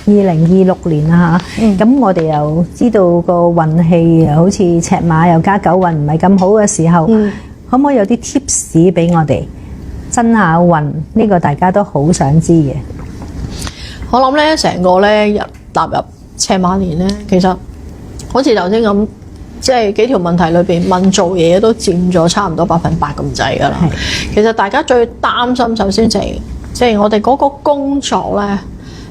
2026年啦嚇，咁我哋又知道個運氣好似赤馬又加九運唔係咁好嘅時候，可唔可以有啲 tips 俾我哋增下運？呢個大家都好想知嘅。我諗咧，成個咧踏入赤馬年咧，其實好似頭先咁，即係幾條問題裏邊問做嘢都佔咗差唔多100%咁滯噶啦。其實大家最擔心首先就係即係我哋嗰個工作咧，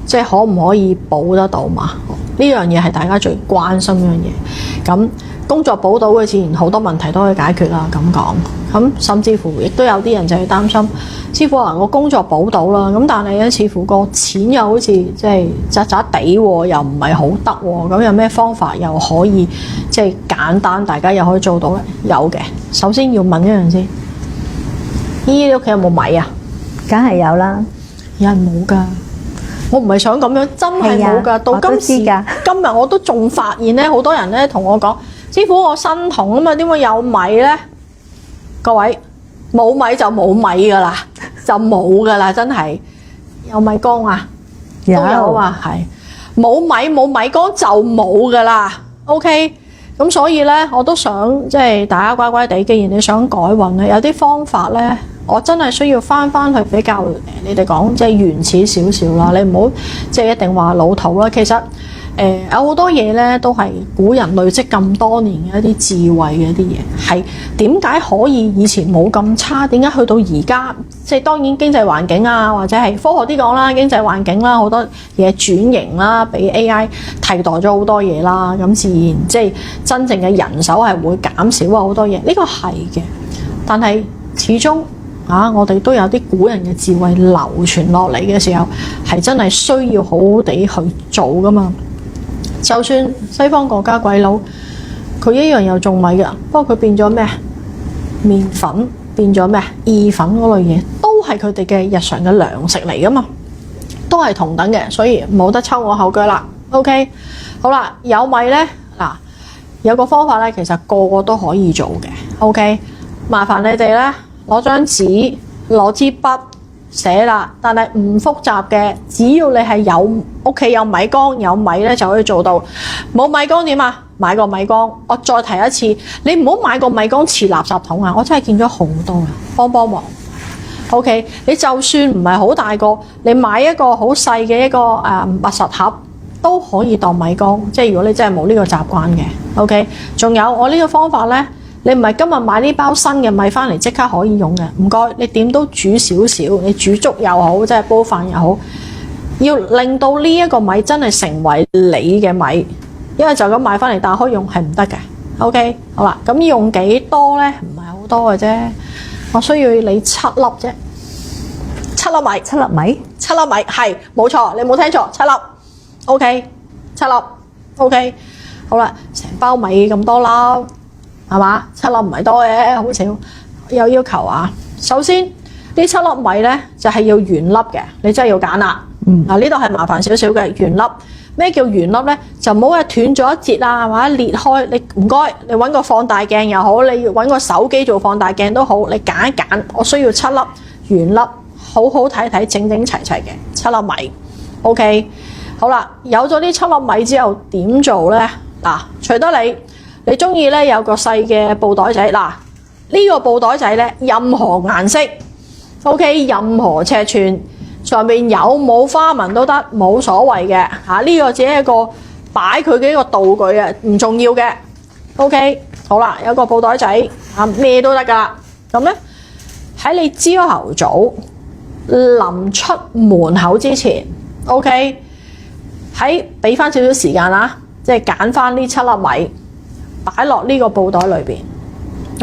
即係可唔可以保得到嘛？呢樣嘢係大家最關心一樣嘢。咁工作保到嘅，自然好多問題都可以解決啦。咁講，咁甚至乎亦都有啲人就係擔心，師傅話我工作保到啦，咁但係咧似乎個錢又好似即係渣渣地喎，又唔係好得喎。咁有咩方法又可以即係簡單，大家又可以做到咧？有嘅。首先要問一樣先，姨你屋企有冇米啊？梗係有啦，有人冇㗎。我唔係想咁樣，真係冇㗎。到今日我都仲發現咧，好多人咧同我講，師傅我身痛啊嘛，點會有米咧？各位冇米就冇米㗎啦，就冇㗎啦，真係有米缸啊，都有啊，係冇米冇米缸就冇㗎啦。OK， 咁所以咧，我都想即係大家乖乖地，既然你想改運咧，有啲方法咧。我真係需要翻去比較你哋講即係原始少少啦，你唔好即係一定話老土啦。其實有好多嘢咧都係古人累積咁多年嘅一啲智慧嘅一啲嘢，係點解可以以前冇咁差？點解去到而家即係當然經濟環境啊，或者係科學啲講啦，經濟環境啦，好多嘢轉型啦，俾 AI 替代咗好多嘢啦，咁自然即係真正嘅人手係會減少啊好多嘢，呢個係嘅，但係始終。我哋都有啲古人嘅智慧流傳落嚟嘅時候，係真係需要好好地去做噶嘛。就算西方國家鬼佬，佢一樣有種米噶，不過佢變咗咩？麵粉變咗咩？意粉嗰類嘢，都係佢哋嘅日常嘅糧食嚟噶嘛，都係同等嘅，所以冇得抽我後腳啦。OK， 好啦，有米呢，嗱，有個方法呢，其實個個都可以做嘅。OK， 麻煩你哋呢。攞張紙，攞支筆寫啦，但係唔複雜嘅，只要你係有屋企有米缸有米咧就可以做到。冇米缸點啊？買個米缸。我再提一次，你唔好買個米缸似垃圾桶啊！我真係見咗好多啊，幫忙。OK， 你就算唔係好大個，你買一個好細嘅一個密實盒都可以當米缸。即係如果你真係冇呢個習慣嘅 ，OK。仲有我呢個方法咧。你唔係今日買呢包新嘅米翻嚟即刻可以用嘅，唔該，你點都煮少少，你煮粥又好，即係煲飯又好，要令到呢一個米真係成為你嘅米，因為就咁買翻嚟打開用係唔得嘅。OK， 好啦，咁用幾多呢？唔係好多嘅啫，我需要你7粒啫，7粒米，7粒米，7粒米係冇錯，你冇聽錯，7粒 ，OK， 7粒 ，OK， 好啦，成包米咁多粒。係嘛？7粒唔係多嘅，好少。有要求啊！首先呢7粒米咧就係要原粒嘅，你真係要揀啦。呢度係麻煩少少嘅原粒。咩叫原粒咧？就唔好話斷咗一截啊，或者裂開。你唔該，你揾個放大鏡又好，你揾個手機做放大鏡都好，你揀一揀。我需要7粒原粒，好好睇睇，整整齊齊嘅7粒米。OK， 好啦，有咗呢7粒米之後點做咧？嗱，除得你中意咧有個細嘅布袋仔，嗱呢個布袋仔咧任何顏色 ，OK， 任何尺寸，上面有冇花紋都得，冇所謂嘅嚇。呢個只係一個擺佢嘅一個道具啊，唔重要嘅。OK， 好啦，有個布袋仔嚇，咩都得噶。咁咧喺你朝頭早臨出門口之前 ，OK， 喺俾翻少少時間啦，即係揀翻呢7粒米。擺落呢個布袋裏邊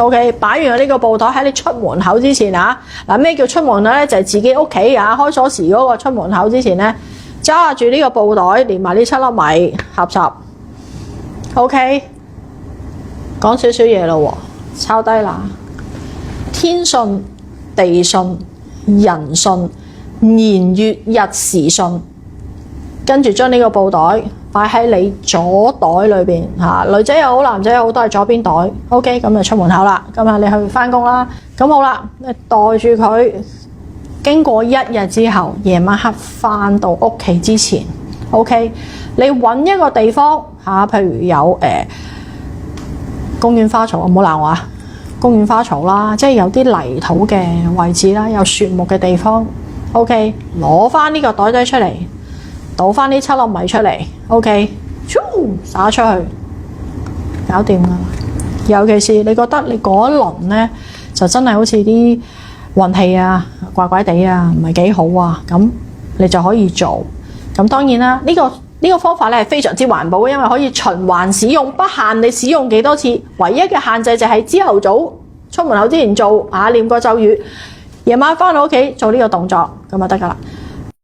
，OK， 擺完呢個布袋喺你出門口之前啊，嗱咩叫出門口咧？就係自己屋企啊，開鎖匙嗰個出門口之前咧，揸住呢個布袋，連埋呢7粒米合十 ，OK， 講少少嘢咯，抄低啦，天信、地信、人信、年月日時信，跟住將呢個布袋。擺喺你左袋裏邊嚇，女仔又好，男仔又好，都係左邊袋。OK， 咁就出門口啦。今日你去翻工啦，咁好啦，你袋住佢。經過1日之後，夜晚黑翻到屋企之前 OK， 你揾一個地方譬如有公園花槽，唔好鬧我啊！公園花槽啦，即係有啲泥土嘅位置啦，有樹木嘅地方。OK， 攞翻呢個袋仔出嚟，倒翻啲7粒米出嚟。OK， 灑出去，搞掂㗎啦。尤其是你覺得你嗰一輪呢，就真係好似啲運氣啊怪怪地啊，唔係幾好啊，咁你就可以做。咁當然啦，呢個方法咧係非常之環保嘅，因為可以循環使用，不限你使用幾多次。唯一嘅限制就係朝頭早出門口之前做念個咒語，夜晚翻到屋企做呢個動作咁就得㗎啦。